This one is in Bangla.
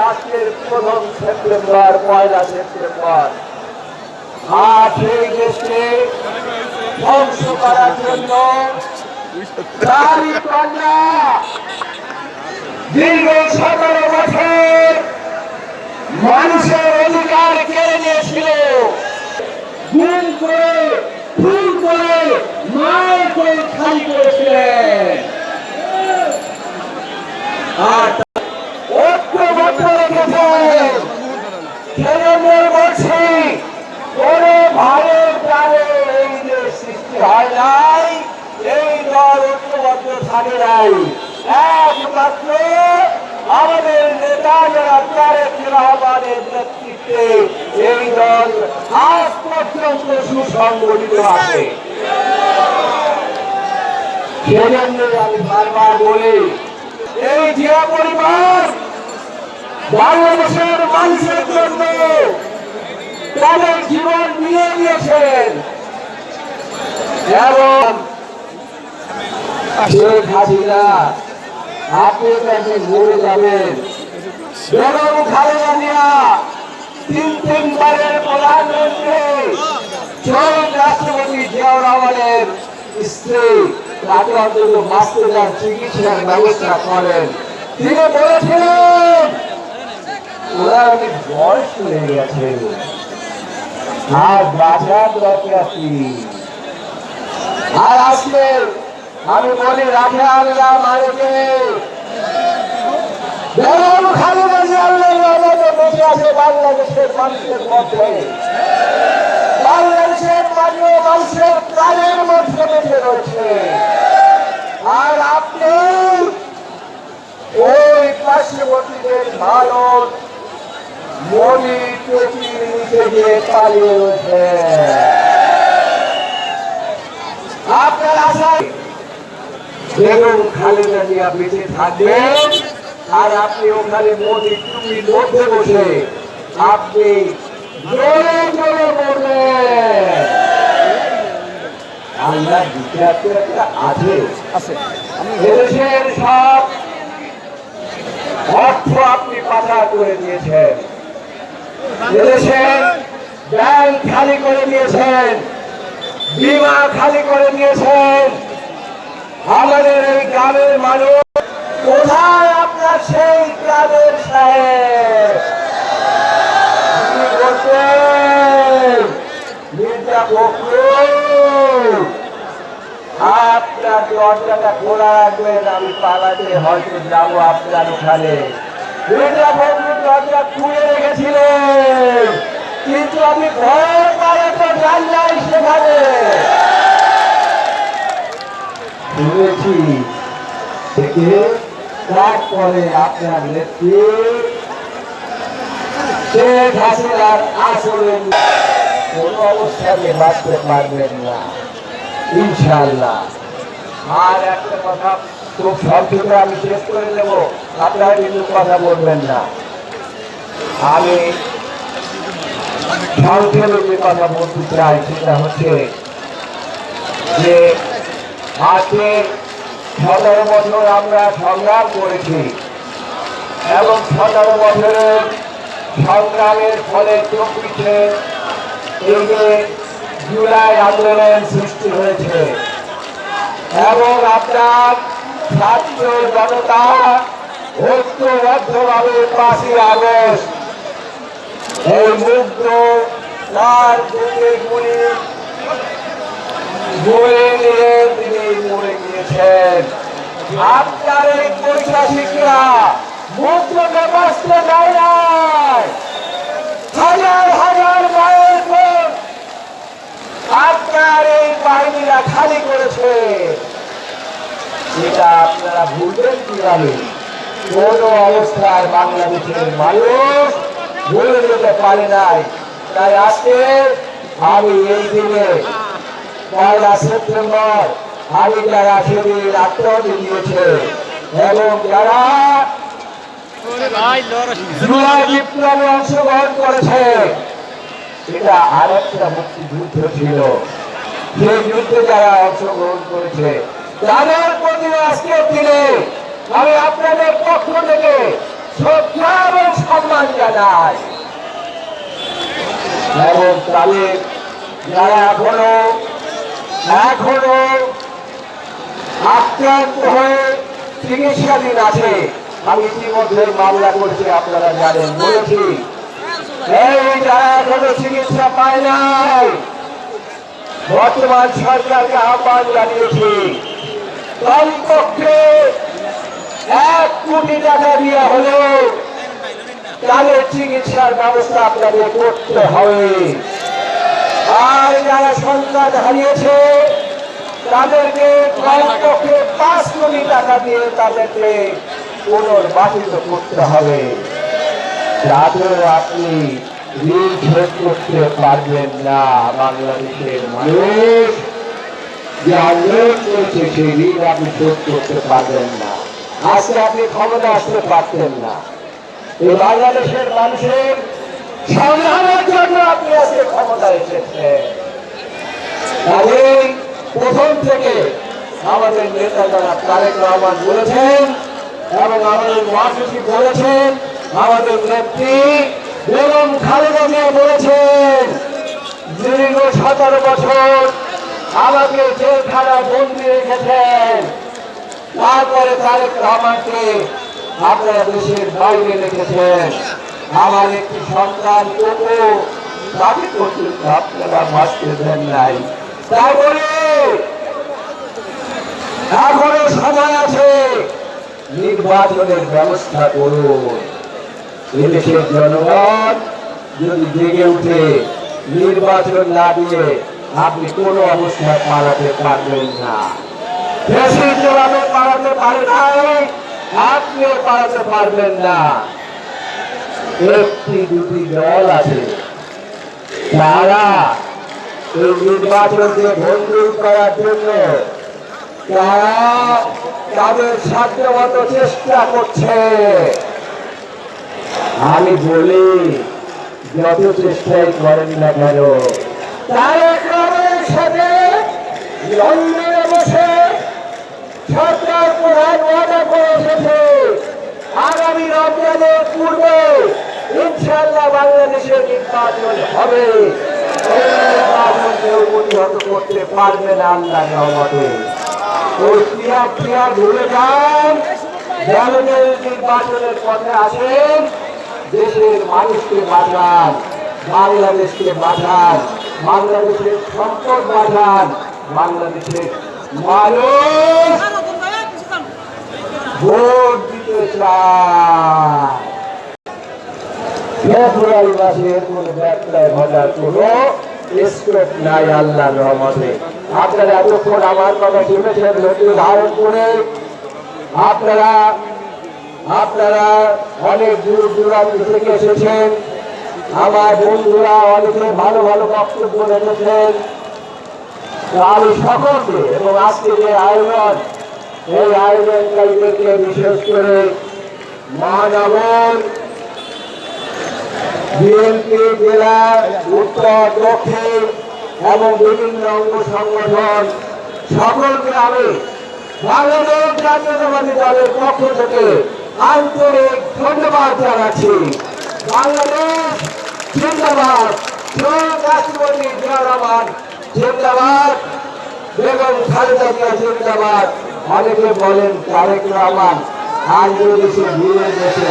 আজকের ১ম সেপ্টেম্বর, ১ সেপ্টেম্বর। আর সেই দেশকে ধ্বংস করার জন্য তারই কন্যা দীর্ঘ ১৭ বছর মানুষের অধিকার কেড়ে নিয়েছিল, গুম করে খুন করে মায়ের করে খালি করেছিলেন। আর ঐক্যবদ্ধ রেখেছেন। সেজন্য বলছি, কোন ভাইয়ের প্রাণে এই দেশ সৃষ্টি হয় নাই, এই দল ঐক্যবদ্ধ থাকে নাই। একমাত্র আমাদের নেতা যারা তারেক রহমানের নেতৃত্বে এই দল আজ পর্যন্ত সুসংগঠিত আছে। সেজন্য আমি বারবার বলি, এই জিয়া পরিবার বাংলাদেশের মানুষের জন্য তাদের জীবন দিয়ে দিয়েছেন এবং শেখ হাসিনা আপনি তাকে মরে যাবেন। বেগম খালেদা জিয়া তিনবারের প্রধানমন্ত্রী, শহীদ রাষ্ট্রপতি জিয়াউর রহমানের স্ত্রী, তাকে অন্তত বাঁচতে যান চিকিৎসার ব্যবস্থা করেন। তিনি বলেছিলেন ওরা অনেক বয়স হয়ে গেছে আর বাঁচার দরকার কি। আর আজকে আমি বলি রাখে আল্লাহ মালিকে বেগম খালেদা জিয়া বেঁচে আছে বাংলাদেশের মানুষের মধ্যে, বাংলাদেশের মানুষের প্রাণের মধ্যে বেঁচে রয়েছে। আর আপনি ওই পার্শ্ববর্তীদের ভারত মনি টুপির নিচে গিয়ে পালিয়ে রয়েছে। আপনার আশায় বেগম খালেদা জিয়া বেঁচে থাকবেন আর আপনি ওখানে মোদি টুপির মধ্যে বসে আপনি জোরে জোরে বলবেন আল্লাহ বিচারতে একটা আছে। এদেশের সব অর্থ আপনি পাচার করে দিয়েছেন, এদেশের ব্যাংক খালি করে দিয়েছেন, বীমা খালি করে দিয়েছেন। আমাদের এই গ্রামের মানুষ কোথায় আপনার সেই গ্রামের সাহেব বলতেন মির্জা ফখরুল আপনার দরজাটা খোলা রাখবেন, আমি পালাতে হয়তো যাবো আপনার ওখানে। মির্জা ফখরুল দরজা খুলে রেখেছিলেন, কিন্তু আমি ভয় পালাতে যান নাই সেখানে। শুনেছি থেকে তারপরে আপনার নেত্রী শেখ হাসিনার আসলে কোন অবস্থাতে বাঁচতে পারবেন না ইনশাআল্লাহ। আর একটা কথা খুব সংক্ষেপে আমি শেষ করে দেব, আপনারা কিন্তু কথা বলবেন না। আমি সংক্ষেপে যে কথা বলতে চাই সেটা হচ্ছে যে আজকে ১৭ বছর আমরা সংগ্রাম করেছি এবং ১৭ বছরের সংগ্রামের ফলে চব্বিশে এই যে জুলাই আন্দোলন সৃষ্টি হয়েছে এবং আপনার ছাত্র জনতা ঐক্যবদ্ধভাবে ৫ই আগস্ট এই মুগ্ধ তার বুকে গুলি বলে নিয়ে তিনি মরে গিয়েছেন। আপনার এই পৈশাচিকরা মুগ্ধকে বাঁচতে দেয় নাই, হাজার হাজার মায়ের বুক আপনার এই বাহিনীরা খালি করেছে। এটা আপনারা ভুলবেন কিভাবে? কোন অবস্থায় বাংলাদেশের মানুষ ভুলে যেতে পারে নাই। তাই আজকে আমি এই দিনে ১ সেপ্টেম্বর আমি যারা সেদিন আত্মহত্যা দিয়েছে এবং যারা জুলাই বিপ্লবে অংশগ্রহণ করেছে, এটা আরেকটা মুক্তিযুদ্ধ ছিল। সেই যুদ্ধে যারা অংশগ্রহণ করেছে তাদের প্রতি আজকের দিনে আমি আপনাদের পক্ষ থেকে শ্রদ্ধা এবং সম্মান জানাই। এবং তাদের যারা এখনো আক্রান্ত হয়ে চিকিৎসাধীন আছে, আমি ইতিমধ্যে মামলা করেছি, আপনারা জানেন, বলেছি এই যারা এখনো চিকিৎসা পায় নাই, বর্তমান সরকারকে আহ্বান জানিয়েছি কমপক্ষে 1 কোটি টাকা দিয়ে হলেও তাদের চিকিৎসার ব্যবস্থা আপনাদের করতে হবে। আর যারা সন্তান হারিয়েছে তাদেরকে কমপক্ষে 5 কোটি টাকা দিয়ে তাদেরকে পুনর্বাসিত করতে হবে। যাতে আপনি ঋণ শোধ করতে পারবেন না। বাংলাদেশের মানুষ যে আন্দোলন করছে সেই ঋণ আপনি শোধ করতে পারবেন না। আজকে আপনি ক্ষমতা আসতে পারতেন না। এই বাংলাদেশের মানুষের সংগ্রামের জন্য আপনি আজকে ক্ষমতা এসেছেন। কাজেই প্রথম থেকে আমাদের নেতা জনাব তারেক রহমান বলেছেন এবং আমাদের মহাসচিব বলেছেন, আমাদের নেত্রী বেগম খালেদা জিয়া বলেছেন, দীর্ঘ 17 বছর আমাকে জেলখানায় বন্দি রেখেছেন, তারপরে তারেক রহমানকে আপনারা দেশের বাইরে রেখেছেন। আমার একটি সন্তান তাকে পর্যন্ত আপনারা বাঁচতে দেন নাই। তারপরে এখনো সময় আছে, নির্বাচনের ব্যবস্থা করুন। এদেশের জনগণ যদি জেগে উঠে নির্বাচন না দিয়ে আপনি কোনো অবস্থায় পালাতে পারবেন না। দেশের জবাবে পালাতে পারে নাই, আপনিও পালাতে পারবেন না। একটি দুটি দল আছে, তারা এই নির্বাচনকে ভণ্ডুল করার জন্য তারা তাদের সাধ্যমতো চেষ্টা করছে। আমি বলি, যত চেষ্টাই করেন না কেন, তারেক রহমানের সাথে লন্ডনে বসে সরকার প্রধান ওয়াদা করে এসেছে, আগামী রমজানের পূর্বে ইনশাআল্লাহ বাংলাদেশের নির্বাচন হবে। নির্বাচনকে প্রতিহত করতে পারবে না আল্লাহর রহমতে। ওই ক্রিয়া ভুলে যান, নির্বাচনের পথে আসেন, দেশের মানুষকে বাঁচান, বাংলাদেশকে বাঁচান, বাংলাদেশের সম্পদ বাঁচান, বাংলাদেশের মানুষ ভোট দিতে চায়। ফেব্রুয়ারি মাসের কোন ব্যবসায় ঘটার কোন স্কোপ নাই আল্লাহর রহমতে। আপনারা এতক্ষণ আমার কথা শুনেছেন, নতুন ধারণ করে আপনারা অনেক দূর দূরান্ত থেকে এসেছেন। আমার বন্ধুরা অনেকে ভালো ভালো বক্তব্য রেখেছেন। আমি সকলকে এবং আজকে যে আয়োজন, এই আয়োজনকারীদেরকে বিশেষ করে মহানগর বিএনপি জেলা, উত্তর, দক্ষিণ এবং বিভিন্ন অঙ্গ সংগঠন সকলকে আমি বাংলাদেশ জাতীয়তাবাদী দলের পক্ষ থেকে আন্তরিক ধন্যবাদ জানাচ্ছি। বাংলাদেশ জিন্দাবাদ, শহীদ রাষ্ট্রপতি জিয়া রহমান জিন্দাবাদ, বেগম খালেদা জিয়া জিন্দাবাদ। অনেকে বলেন তারেক রহমান আজ যদি সে বিয়ে গেছে,